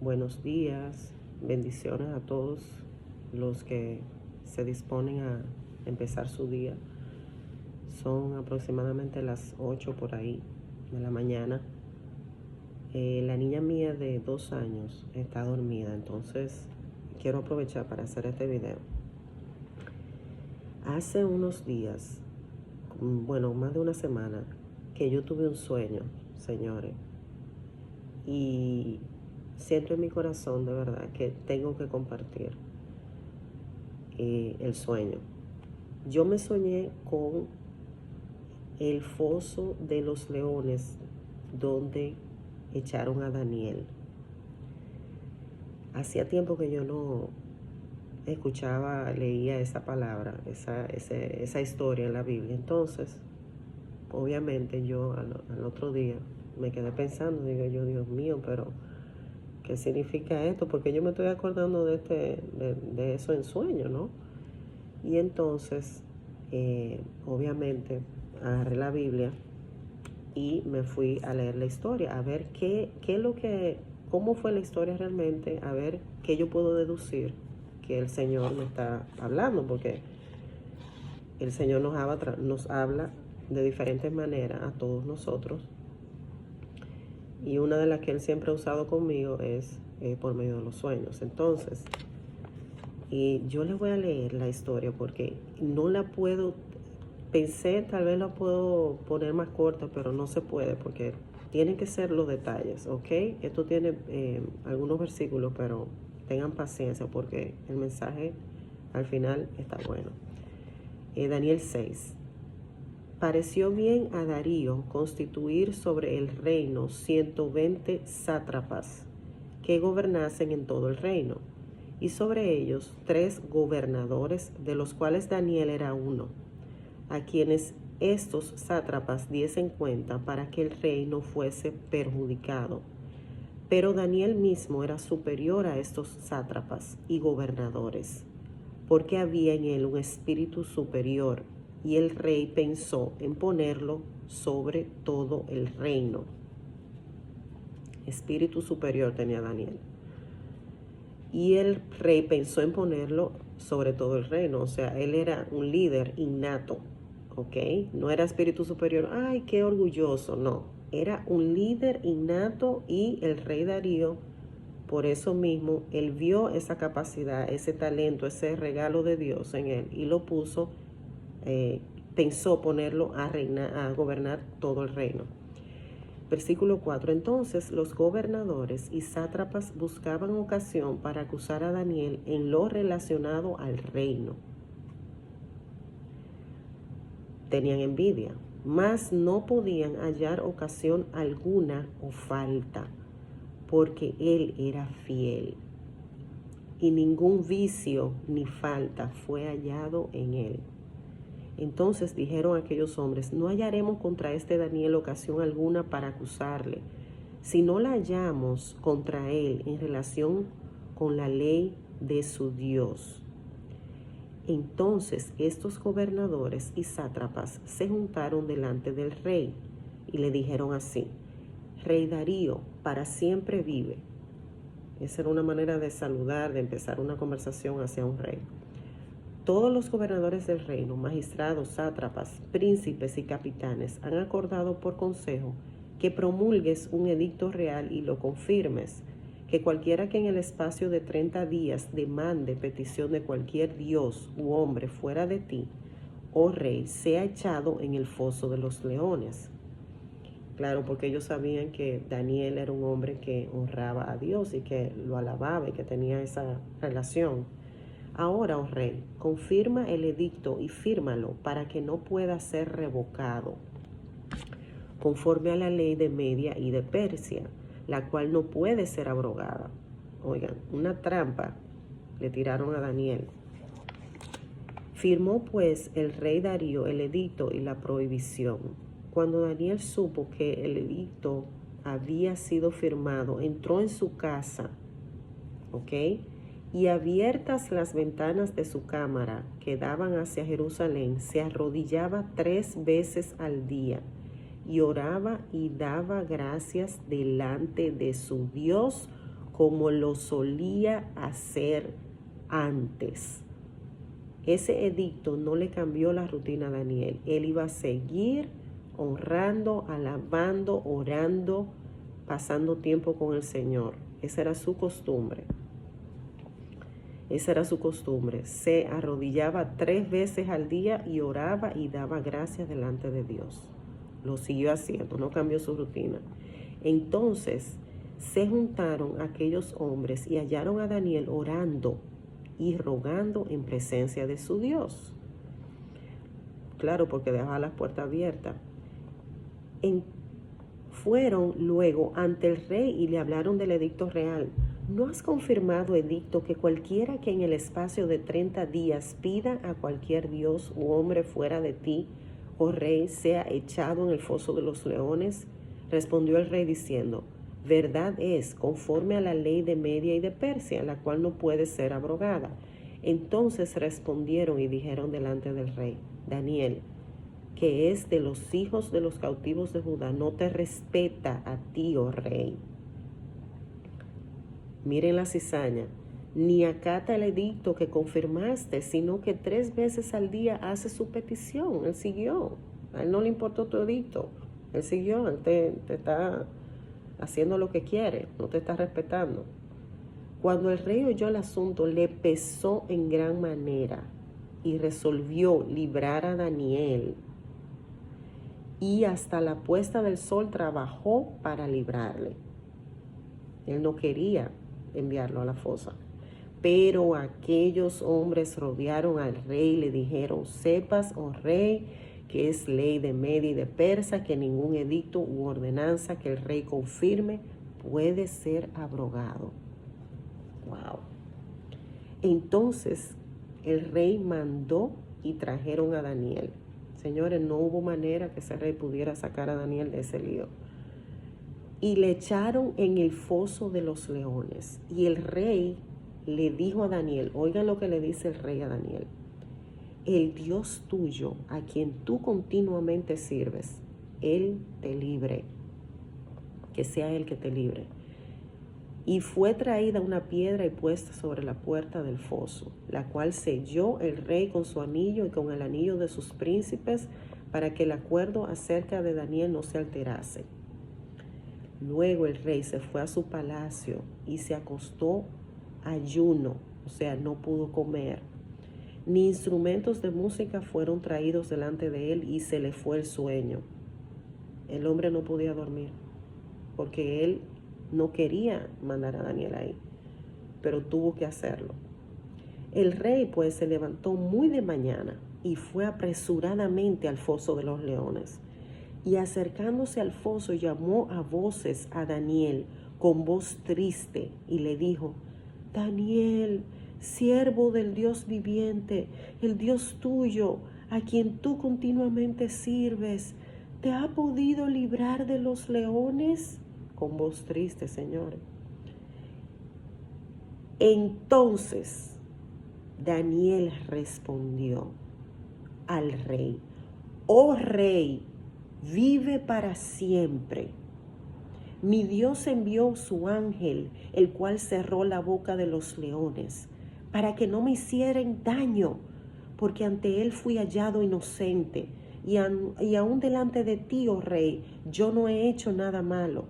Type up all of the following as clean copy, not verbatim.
buenos días, bendiciones a todos los que se disponen a empezar su día. Son aproximadamente las 8 por ahí de la mañana. La niña mía de 2 años está dormida, entonces quiero aprovechar para hacer este video. Hace unos días, más de una semana, que yo tuve un sueño, señores, y siento en mi corazón de verdad que tengo que compartir el sueño. Yo me soñé con el foso de los leones donde echaron a Daniel. Hacía tiempo que yo no leía esa palabra, esa historia en la Biblia. Entonces, obviamente yo al otro día me quedé pensando, digo yo, Dios mío, pero ¿qué significa esto? Porque yo me estoy acordando de eso en sueño, ¿no? Y entonces, obviamente, agarré la Biblia y me fui a leer la historia, a ver cómo fue la historia realmente, a ver qué yo puedo deducir que el Señor me está hablando, porque el Señor nos habla de diferentes maneras a todos nosotros. Y una de las que Él siempre ha usado conmigo es por medio de los sueños. Entonces, yo les voy a leer la historia porque no la puedo, pensé tal vez la puedo poner más corta, pero no se puede porque tienen que ser los detalles, ¿ok? Esto tiene algunos versículos, pero tengan paciencia porque el mensaje al final está bueno. Daniel 6. Pareció bien a Darío constituir sobre el reino 120 sátrapas que gobernasen en todo el reino, y sobre ellos 3 gobernadores, de los cuales Daniel era uno, a quienes estos sátrapas diesen cuenta para que el rey no fuese perjudicado. Pero Daniel mismo era superior a estos sátrapas y gobernadores, porque había en él un espíritu superior, y el rey pensó en ponerlo sobre todo el reino. Espíritu superior tenía Daniel. Y el rey pensó en ponerlo sobre todo el reino. O sea, él era un líder innato, ¿ok? No era espíritu superior, ay, qué orgulloso, no. Era un líder innato, y el rey Darío, por eso mismo, él vio esa capacidad, ese talento, ese regalo de Dios en él y lo puso, pensó ponerlo a gobernar todo el reino. Versículo 4. Entonces los gobernadores y sátrapas buscaban ocasión para acusar a Daniel en lo relacionado al reino. Tenían envidia, mas no podían hallar ocasión alguna o falta, porque él era fiel, y ningún vicio ni falta fue hallado en él. Entonces dijeron aquellos hombres: no hallaremos contra este Daniel ocasión alguna para acusarle, si no la hallamos contra él en relación con la ley de su Dios. Entonces estos gobernadores y sátrapas se juntaron delante del rey y le dijeron así: Rey Darío, para siempre vive. Esa era una manera de saludar, de empezar una conversación hacia un rey. Todos los gobernadores del reino, magistrados, sátrapas, príncipes y capitanes han acordado por consejo que promulgues un edicto real y lo confirmes, que cualquiera que en el espacio de 30 días demande petición de cualquier dios u hombre fuera de ti, oh rey, sea echado en el foso de los leones. Claro, porque ellos sabían que Daniel era un hombre que honraba a Dios y que lo alababa y que tenía esa relación. Ahora, oh rey, confirma el edicto y fírmalo para que no pueda ser revocado, conforme a la ley de Media y de Persia, la cual no puede ser abrogada. Oigan, una trampa le tiraron a Daniel. Firmó pues el rey Darío el edicto y la prohibición. Cuando Daniel supo que el edicto había sido firmado, entró en su casa, ¿ok? Y abiertas las ventanas de su cámara que daban hacia Jerusalén, se arrodillaba 3 veces al día y oraba y daba gracias delante de su Dios como lo solía hacer antes. Ese edicto no le cambió la rutina a Daniel. Él iba a seguir honrando, alabando, orando, pasando tiempo con el Señor. Esa era su costumbre. Esa era su costumbre. Se arrodillaba 3 veces al día y oraba y daba gracias delante de Dios. Lo siguió haciendo, no cambió su rutina. Entonces se juntaron aquellos hombres y hallaron a Daniel orando y rogando en presencia de su Dios. Claro, porque dejaba las puertas abiertas. Fueron luego ante el rey y le hablaron del edicto real. ¿No has confirmado, edicto, que cualquiera que en el espacio de 30 días pida a cualquier dios u hombre fuera de ti, oh rey, sea echado en el foso de los leones? Respondió el rey diciendo, verdad es, conforme a la ley de Media y de Persia, la cual no puede ser abrogada. Entonces respondieron y dijeron delante del rey, Daniel, que es de los hijos de los cautivos de Judá, no te respeta a ti, oh rey. Miren la cizaña, ni acata el edicto que confirmaste, sino que 3 veces al día hace su petición. Él siguió, a él no le importó tu edicto, él siguió, él te está haciendo lo que quiere, no te está respetando. Cuando el rey oyó el asunto, le pesó en gran manera y resolvió librar a Daniel. Y hasta la puesta del sol trabajó para librarle. Él no quería enviarlo a la fosa. Pero aquellos hombres rodearon al rey y le dijeron, sepas, oh rey, que es ley de Media y de Persia, que ningún edicto u ordenanza que el rey confirme puede ser abrogado. Wow. Entonces el rey mandó y trajeron a Daniel. Señores, no hubo manera que ese rey pudiera sacar a Daniel de ese lío. Y le echaron en el foso de los leones. Y el rey le dijo a Daniel, oigan lo que le dice el rey a Daniel, el Dios tuyo, a quien tú continuamente sirves, Él te libre, que sea Él que te libre. Y fue traída una piedra y puesta sobre la puerta del foso, la cual selló el rey con su anillo y con el anillo de sus príncipes, para que el acuerdo acerca de Daniel no se alterase. Luego el rey se fue a su palacio y se acostó ayuno, o sea, no pudo comer. Ni instrumentos de música fueron traídos delante de él y se le fue el sueño. El hombre no podía dormir porque él no quería mandar a Daniel ahí, pero tuvo que hacerlo. El rey pues se levantó muy de mañana y fue apresuradamente al foso de los leones. Y acercándose al foso llamó a voces a Daniel con voz triste y le dijo, Daniel, siervo del Dios viviente, el Dios tuyo, a quien tú continuamente sirves, ¿te ha podido librar de los leones? Con voz triste, señores. Entonces Daniel respondió al rey, oh rey, vive para siempre. Mi Dios envió su ángel, el cual cerró la boca de los leones, para que no me hicieran daño, porque ante él fui hallado inocente, y aún delante de ti, oh rey, yo no he hecho nada malo.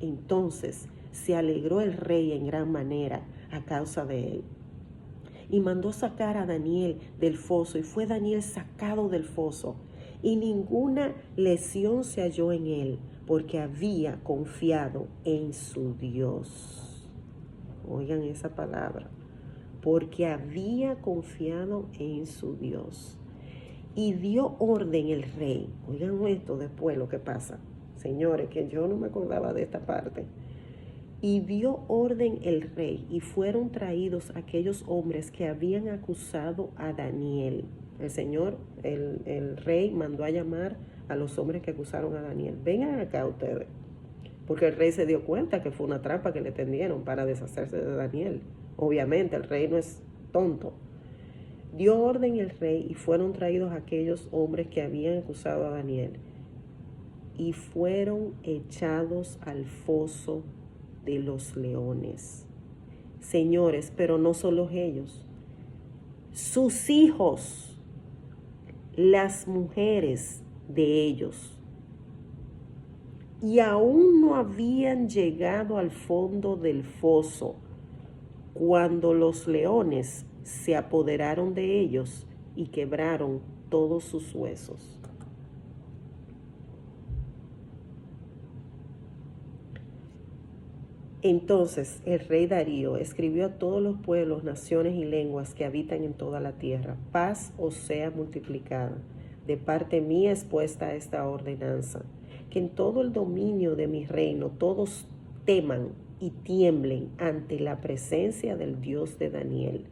Entonces se alegró el rey en gran manera a causa de él, y mandó sacar a Daniel del foso, y fue Daniel sacado del foso, y ninguna lesión se halló en él, porque había confiado en su Dios. Oigan esa palabra, porque había confiado en su Dios. Y dio orden el rey, oigan esto después lo que pasa, señores, que yo no me acordaba de esta parte. Y dio orden el rey, y fueron traídos aquellos hombres que habían acusado a Daniel. El rey mandó a llamar a los hombres que acusaron a Daniel. Vengan acá ustedes, porque el rey se dio cuenta que fue una trampa que le tendieron para deshacerse de Daniel. Obviamente el rey no es tonto. Dio orden el rey y fueron traídos aquellos hombres que habían acusado a Daniel y fueron echados al foso de los leones. Señores, pero no solo ellos, sus hijos, las mujeres de ellos, y aún no habían llegado al fondo del foso cuando los leones se apoderaron de ellos y quebraron todos sus huesos. Entonces el rey Darío escribió a todos los pueblos, naciones y lenguas que habitan en toda la tierra: paz os sea multiplicada. De parte mía es puesta esta ordenanza, que en todo el dominio de mi reino todos teman y tiemblen ante la presencia del Dios de Daniel,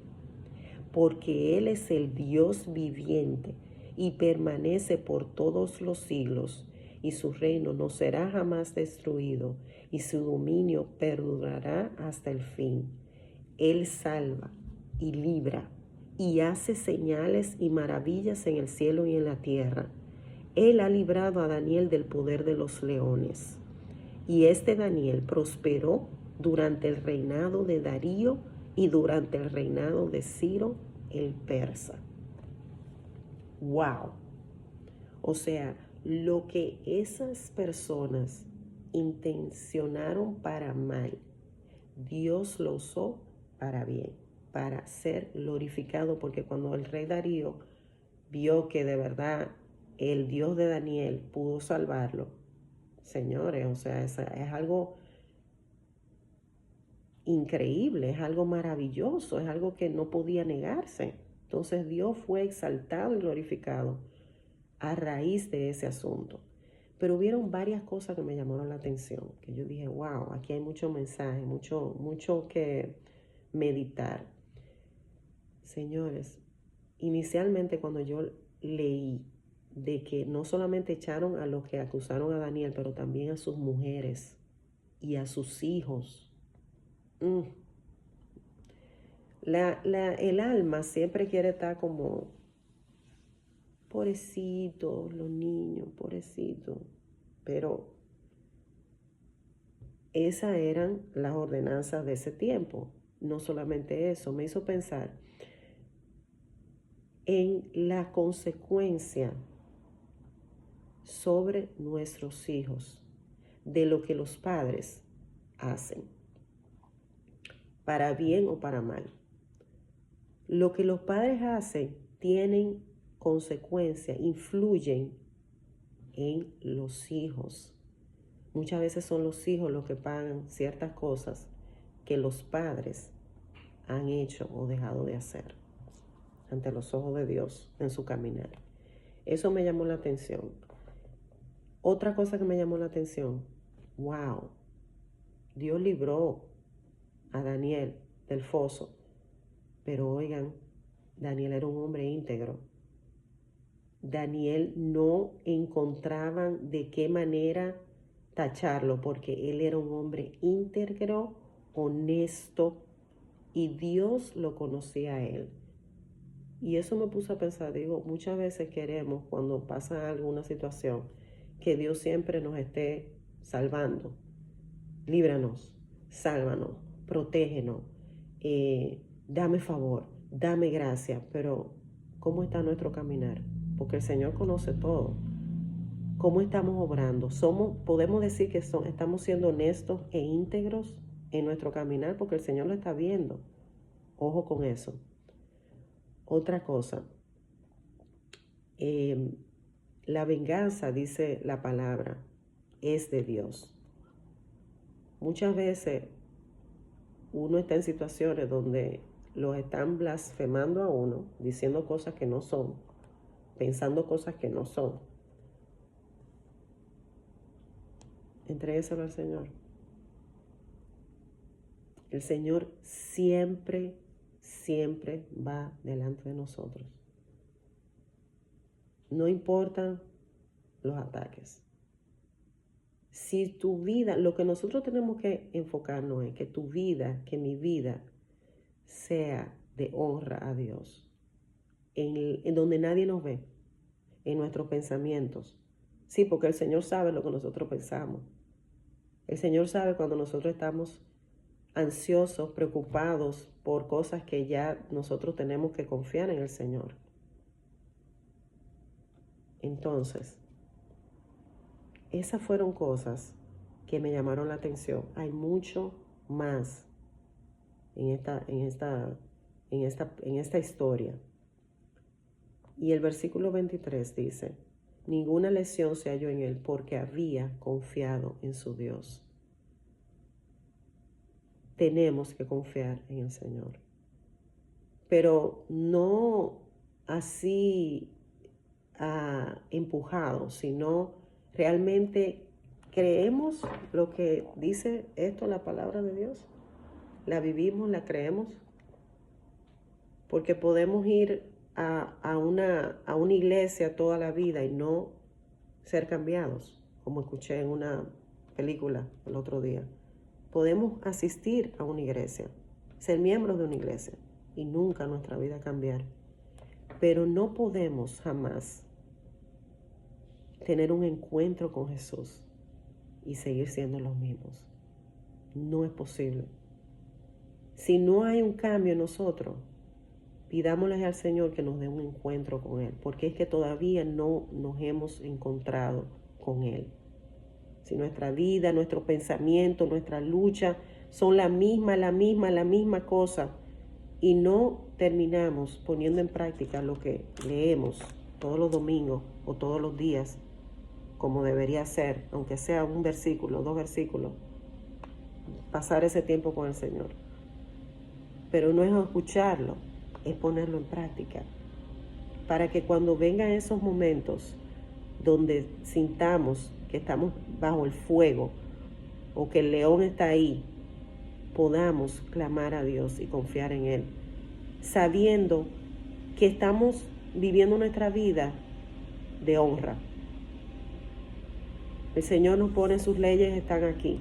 porque Él es el Dios viviente y permanece por todos los siglos, y su reino no será jamás destruido, y su dominio perdurará hasta el fin. Él salva y libra, y hace señales y maravillas en el cielo y en la tierra. Él ha librado a Daniel del poder de los leones. Y este Daniel prosperó durante el reinado de Darío y durante el reinado de Ciro el persa. ¡Wow! O sea, lo que esas personas intencionaron para mal, Dios lo usó para bien, para ser glorificado, porque cuando el rey Darío vio que de verdad el Dios de Daniel pudo salvarlo, señores, o sea, es algo increíble, es algo maravilloso, es algo que no podía negarse. Entonces Dios fue exaltado y glorificado a raíz de ese asunto. Pero hubieron varias cosas que me llamaron la atención, que yo dije, wow, aquí hay mucho mensaje, mucho que meditar. Señores, inicialmente cuando yo leí de que no solamente echaron a los que acusaron a Daniel, pero también a sus mujeres y a sus hijos. El alma siempre quiere estar como, pobrecito, los niños, pobrecito. Pero esas eran las ordenanzas de ese tiempo. No solamente eso, me hizo pensar en la consecuencia sobre nuestros hijos de lo que los padres hacen, para bien o para mal. Lo que los padres hacen tienen consecuencias, influyen en los hijos. Muchas veces son los hijos los que pagan ciertas cosas que los padres han hecho o dejado de hacer ante los ojos de Dios en su caminar. Eso me llamó la atención. Otra cosa que me llamó la atención, wow, Dios libró a Daniel del foso, pero oigan, Daniel era un hombre íntegro. Daniel no encontraban de qué manera tacharlo, porque él era un hombre íntegro, honesto, y Dios lo conocía a él. Y eso me puso a pensar, digo, muchas veces queremos, cuando pasa alguna situación, que Dios siempre nos esté salvando. Líbranos, sálvanos, protégenos, dame favor, dame gracia. Pero ¿cómo está nuestro caminar? Porque el Señor conoce todo. ¿Cómo estamos obrando? Podemos decir que estamos siendo honestos e íntegros en nuestro caminar, porque el Señor lo está viendo. Ojo con eso. Otra cosa, la venganza, dice la palabra, es de Dios. Muchas veces uno está en situaciones donde los están blasfemando a uno, diciendo cosas que no son, pensando cosas que no son. Entrégueselo al Señor. El Señor siempre va delante de nosotros. No importan los ataques. Si tu vida, lo que nosotros tenemos que enfocarnos es que tu vida, que mi vida sea de honra a Dios, en donde nadie nos ve, en nuestros pensamientos. Sí, porque el Señor sabe lo que nosotros pensamos. El Señor sabe cuando nosotros estamos ansiosos, preocupados por cosas que ya nosotros tenemos que confiar en el Señor. Entonces, esas fueron cosas que me llamaron la atención. Hay mucho más en esta historia. Y el versículo 23 dice: ninguna lesión se halló en él porque había confiado en su Dios. Tenemos que confiar en el Señor, pero no así empujado, sino realmente creemos lo que dice esto, la palabra de Dios. La vivimos, la creemos, porque podemos ir a una iglesia toda la vida y no ser cambiados, como escuché en una película el otro día. Podemos asistir a una iglesia, ser miembros de una iglesia y nunca nuestra vida cambiar. Pero no podemos jamás tener un encuentro con Jesús y seguir siendo los mismos. No es posible. Si no hay un cambio en nosotros, pidámosle al Señor que nos dé un encuentro con Él, porque es que todavía no nos hemos encontrado con Él. Si nuestra vida, nuestro pensamiento, nuestra lucha son la misma cosa, y no terminamos poniendo en práctica lo que leemos todos los domingos o todos los días, como debería ser, aunque sea un versículo, 2 versículos, pasar ese tiempo con el Señor. Pero no es escucharlo, es ponerlo en práctica, para que cuando vengan esos momentos donde sintamos que estamos bajo el fuego o que el león está ahí, podamos clamar a Dios y confiar en Él, sabiendo que estamos viviendo nuestra vida de honra. El Señor nos pone, sus leyes están aquí: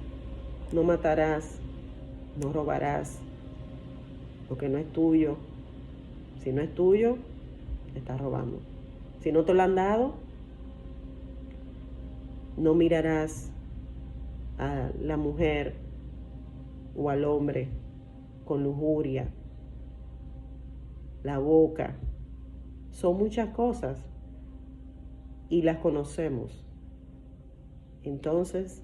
no matarás, no robarás, lo que no es tuyo. Si no es tuyo, te estás robando. Si no te lo han dado, no mirarás a la mujer o al hombre con lujuria. La boca. Son muchas cosas y las conocemos. Entonces,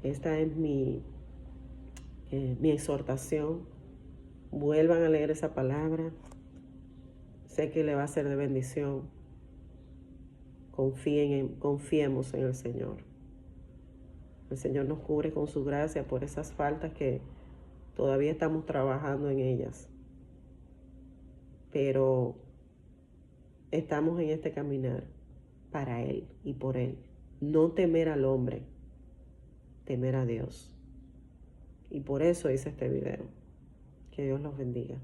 esta es mi exhortación. Vuelvan a leer esa palabra. Sé que le va a ser de bendición. Confiemos en el Señor. El Señor nos cubre con su gracia por esas faltas que todavía estamos trabajando en ellas. Pero estamos en este caminar para Él y por Él. No temer al hombre, temer a Dios. Y por eso hice este video. Que Dios los bendiga.